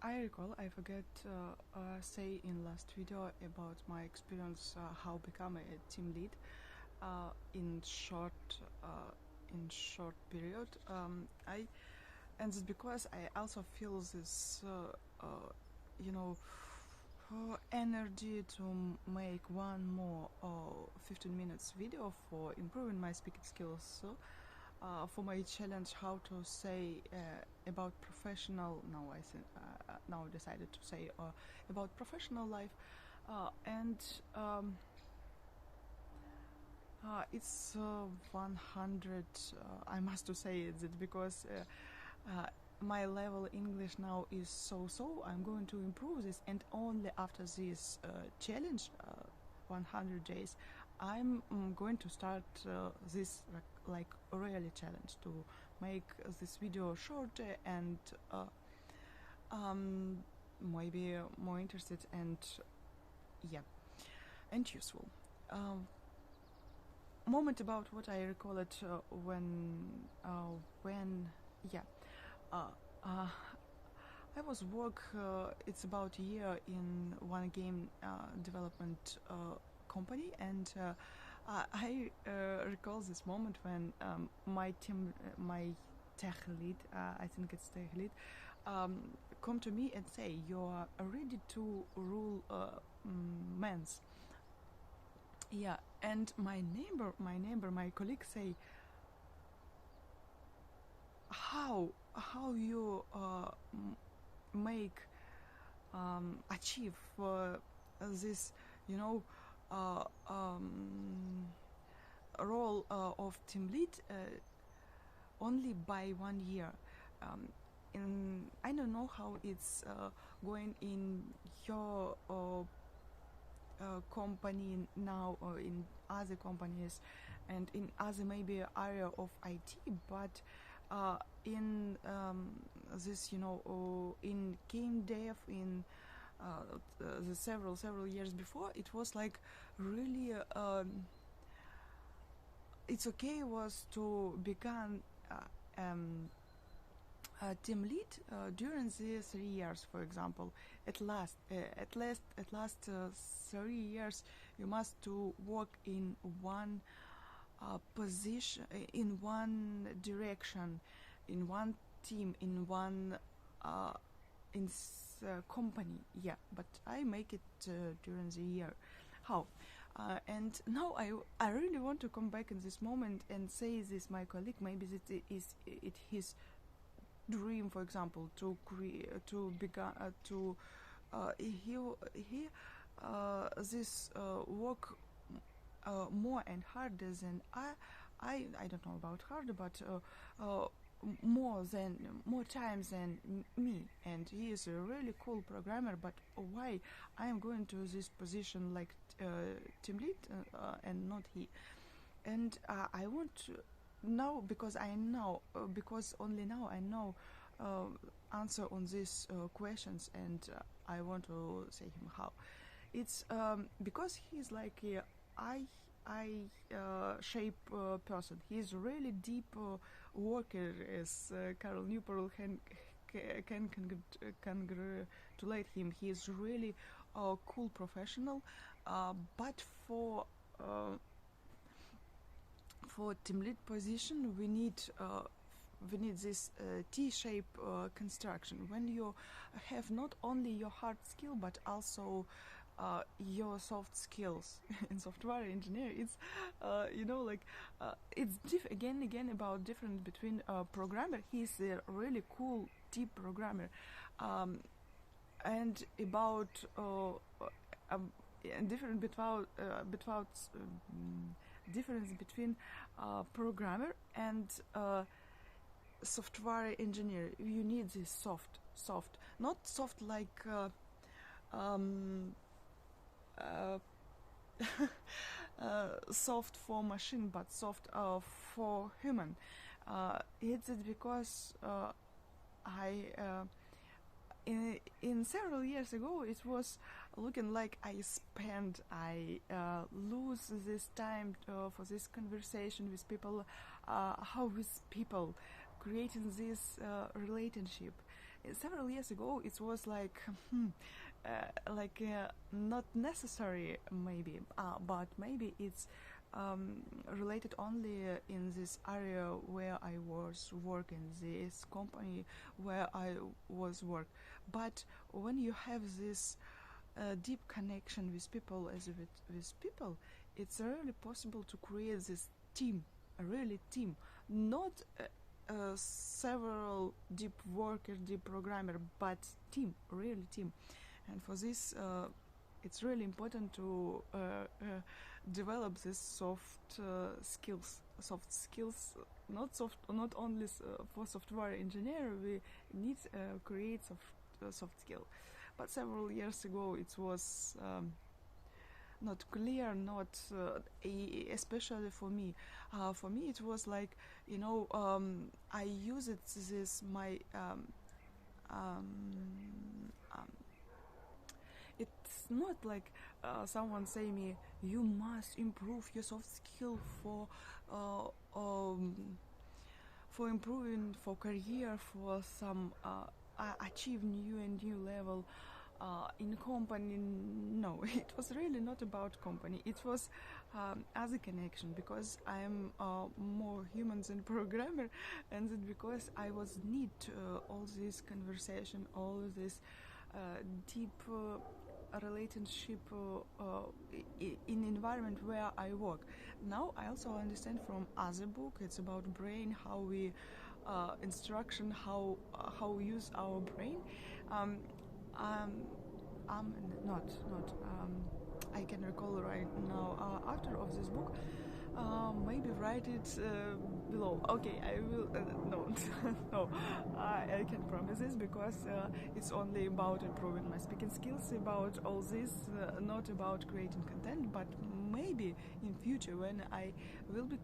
I recall I forget say in last video about my experience how become a team lead in short period. I and it's because I also feel this you know energy to make one more 15 minutes video for improving my speaking skills. So for my challenge how to say about professional, now I think now decided to say about professional life, and it's 100. I must to say it because my level English now is so. I'm going to improve this, and only after this challenge, 100 days, I'm going to start this like really challenge to make this video short and maybe more interested and yeah, and useful. Moment about what I recall it when yeah. I was work. It's about a year in one game development company, and I recall this moment when my team, my tech lead, I think it's tech lead, come to me and say, "You are ready to rule men's." Yeah, and my neighbor, my colleague say, how you make achieve this, you know, role of team lead only by 1 year. I don't know how it's going in your company now or in other companies and in other maybe area of IT, but in this, you know, in game dev, in the several years before, it was like really it's okay was to become a team lead during the 3 years, for example. At last 3 years, you must to work in one position, in one direction, in one team, in one company. Yeah, but I make it during the year. How? And now I really want to come back in this moment and say this my colleague, maybe it is his dream, for example, to create, to become he this work more and harder than I don't know about harder, but more times than me, and he is a really cool programmer. But why I am going to this position like team lead and not he? And I want to now, because I know, because only now I know answer on these questions, and I want to say him how. It's because he's like I shape person. He's really deep worker, as Carol Newport can congratulate him. He's really cool professional, but for team lead position we need this T-shape construction, when you have not only your hard skill but also your soft skills. In software engineer, it's you know, like it's again about difference between programmer. He's a really cool deep programmer, and about different difference between programmer and software engineer. You need this soft, not soft like soft for machine, but soft for human. It's because I in several years ago it was looking like I lose this time for this conversation with people, how with people creating this relationship. several years ago it was like not necessary maybe, but maybe it's related only in this area where I was working, this company where I was work. But when you have this deep connection with people, with people, it's really possible to create this team, a really team, not several deep worker, deep programmer, but team, really team. And for this, it's really important to develop this soft skills, not only for software engineer. We need create soft skill. But several years ago, it was not clear, not especially for me. For me, it was like, I use it this my. It's not like someone say me, you must improve your soft skill for improving for career, for some achieve new and new level in company. No, it was really not about company. It was as a connection, because I am more human than programmer, and that because I was need all this conversation, all this deep relationship in environment where I work. Now I also understand from other book. It's about brain, how we instruction, how we use our brain. Not. I can recall right now. Author of this book. Maybe write it below. Okay, I will. No, no, I can promise this, because it's only about improving my speaking skills, about all this, not about creating content. But maybe in future, when I will be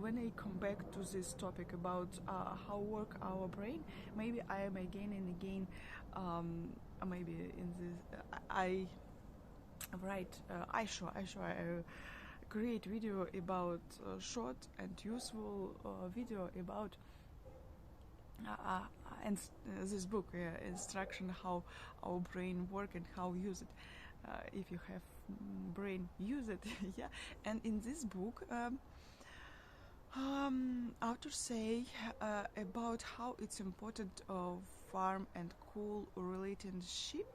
when I come back to this topic about how work our brain, maybe I am again and again. Maybe in this, I write. I create video about short and useful video about and this book, instruction how our brain work and how use it. If you have brain, use it. Yeah. And in this book, authors say about how it's important of warm and cool relationship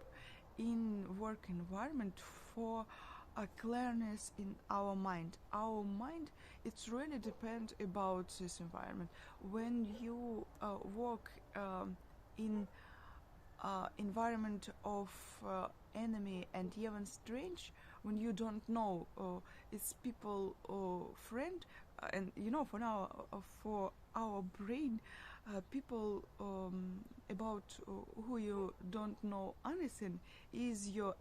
in work environment for a clearness in our mind. Our mind, it's really depend about this environment. When you work in environment of enemy and even strange, when you don't know it's people friend, and for now for our brain, people about who you don't know anything is your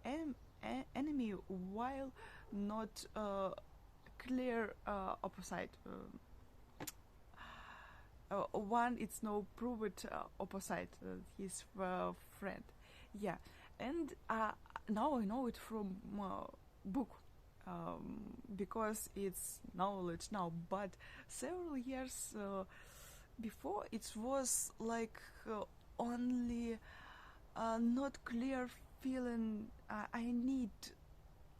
enemy, while not clear opposite. One, it's no proved opposite, his friend. Yeah. And now I know it from book, because it's knowledge now. But several years before, it was like only not clear feeling. I need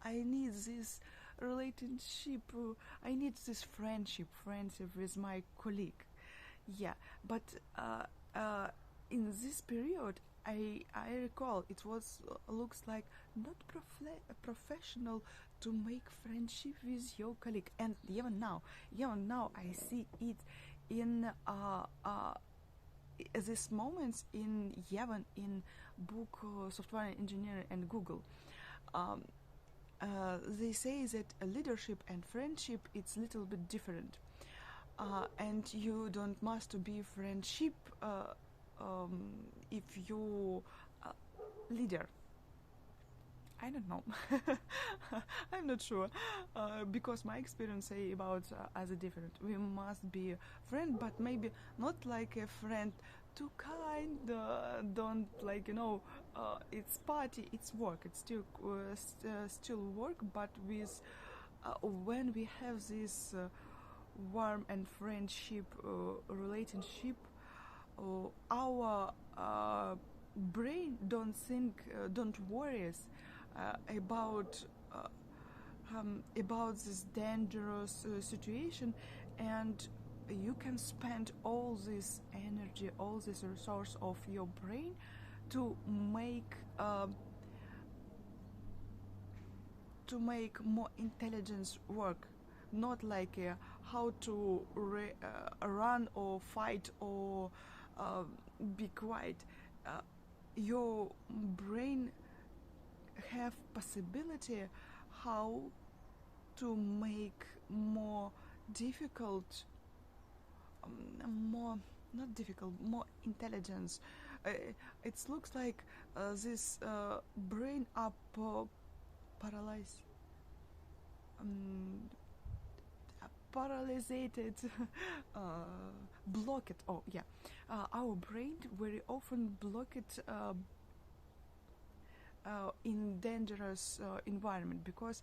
this relationship. I need this friendship with my colleague. Yeah, but in this period, I recall it was looks like not professional to make friendship with your colleague. And even now I see it in these moments in even in book software engineering and Google. They say that leadership and friendship, it's a little bit different, and you don't must be friendship if you leader. I don't know. I'm not sure, because my experience say about as a different. We must be a friend, but maybe not like a friend too kind. Don't like it's party, it's work. It's still work, but with when we have this warm and friendship relationship, our brain don't worries about this dangerous situation, and you can spend all this energy, all this resource of your brain to make more intelligence work, not like how to run or fight or be quiet. Your brain have possibility how to make more difficult, more not difficult, more intelligence. It looks like this brain up paralyzed, paralyzed, block it. Oh yeah, our brain very often block it in dangerous environment, because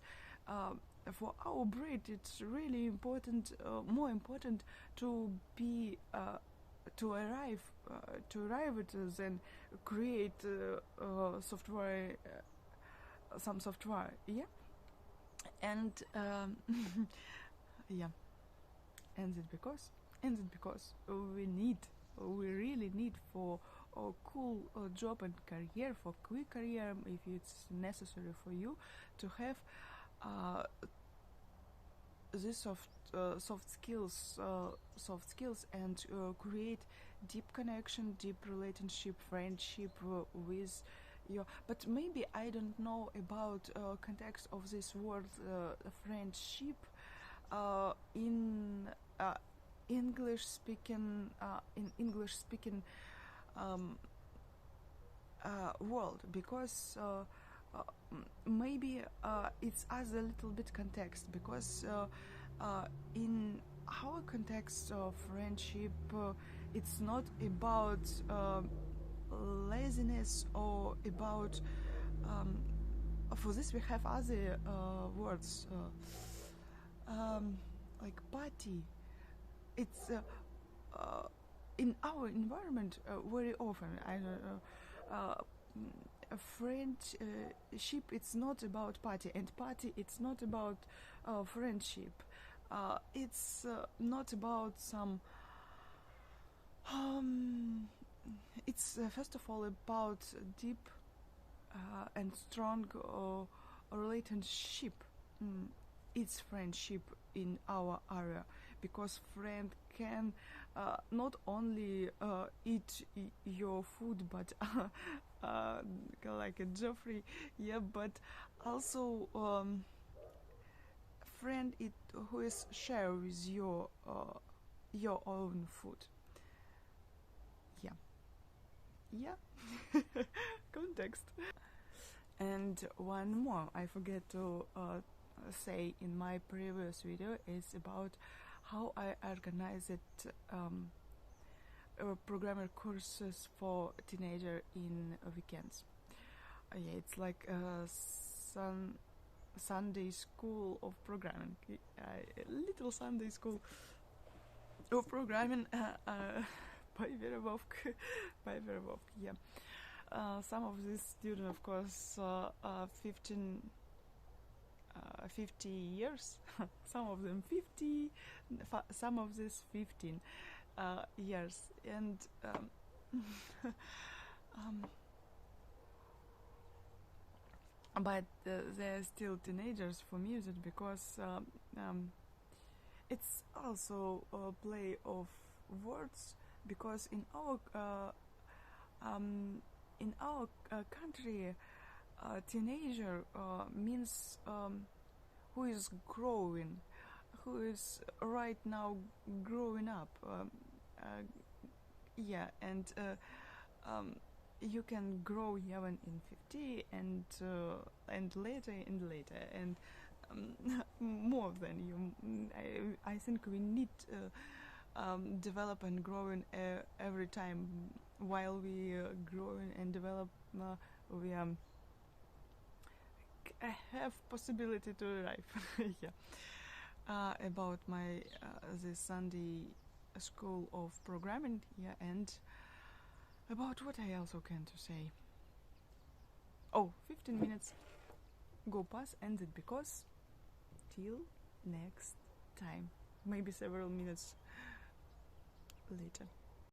for our brain it's really important, more important to be to arrive at than create software, some software, yeah. And yeah, and it's because we really need for a cool job and career, for quick career, if it's necessary for you to have this soft skills, and create deep connection, deep relationship, friendship with your. But maybe I don't know about context of this word friendship in English speaking world, because maybe it's as a little bit context, because in our context of friendship, it's not about laziness or about for this we have other words like party. It's in our environment very often. I don't know. Friendship, it's not about party, and party, it's not about friendship. It's not about some. It's first of all about deep and strong relationship. It's friendship in our area, because friend can not only eat your food, but like a Geoffrey, yeah, but also friend it who is share with your own food. Yeah, context. And one more I forget to say in my previous video is about how I organized programmer courses for teenager in weekends. Yeah, it's like a Sunday school of programming, a little Sunday school of programming by Verovok, yeah. Some of these students, of course, 50 years, some of them 50, some of these 15 years, and but they're still teenagers for music, because it's also a play of words, because in our country, teenager means who is growing, who is right now growing up. Yeah, and you can grow even in 50 and later and more than you. I think we need develop and growing every time. While we growing and develop, we have possibility to arrive. Yeah. About my the Sunday school of programming, yeah, and About what I also can to say. Oh, 15 minutes go past ended because till next time. Maybe several minutes later.